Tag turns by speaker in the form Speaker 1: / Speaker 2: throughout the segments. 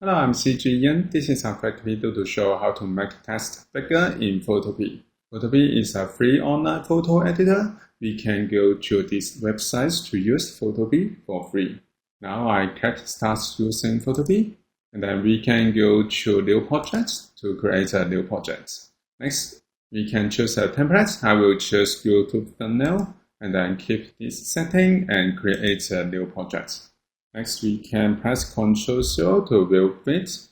Speaker 1: Hello, I'm cgian. This is a quick video to show how to make text bigger in Photopea. Photopea is a free online photo editor. We can go to this website to use Photopea for free. Now I click Start using Photopea, and then we can go to New Project to create a new project. Next, we can choose a template. I will choose YouTube thumbnail, and then keep this setting and create a new project. Next, we can press Ctrl+0 to view fit,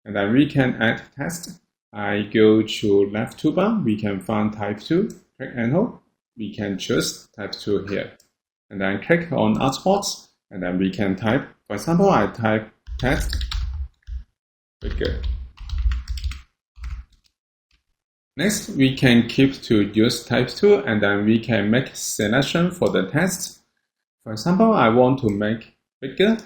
Speaker 1: and then we can add text. I go to left toolbar, we can find type 2, click and hold. We can choose type 2 here, and then click on artboard, and then we can type. For example, I type text bigger. Next, we can keep to use type 2, and then we can make selection for the text. For example, I want to make bigger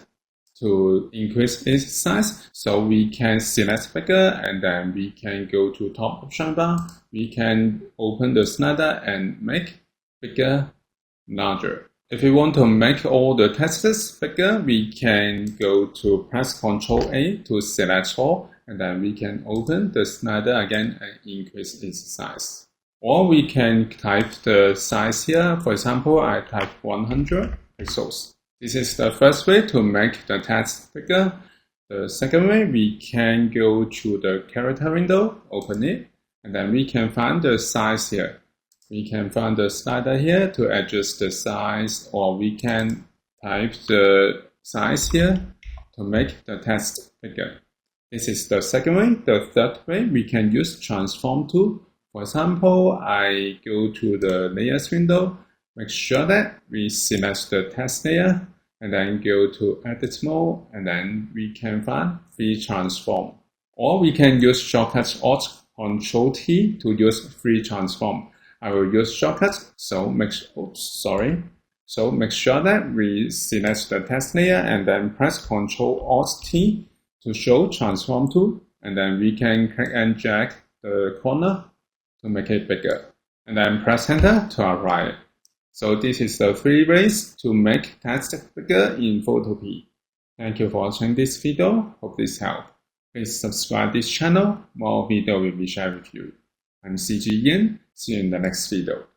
Speaker 1: to increase its size, so we can select bigger, and then we can go to top option bar. We can open the slider and make bigger, larger. If we want to make all the texts bigger, we can go to press Ctrl+A to select all, and then we can open the slider again and increase its size. Or we can type the size here. For example, I type 100 pixels. This is the first way to make the text bigger. The second way, we can go to the character window, open it, and then we can find the size here. We can find the slider here to adjust the size, or we can type the size here to make the text bigger. This is the second way. The third way, we can use transform tool. For example, I go to the layers window, make sure that we select the text layer, and then go to edit mode, and then we can find free transform. Or we can use shortcut Alt Ctrl+T to use free transform. I will use shortcut, so make sure that we select the text layer and then press Ctrl+Alt+T to show transform tool, and then we can click and drag the corner to make it bigger, and then press enter to apply it. So this is the 3 ways to make text bigger in Photopea. Thank you for watching this video. Hope this helped. Please subscribe this channel. More video will be shared with you. I'm cgian. See you in the next video.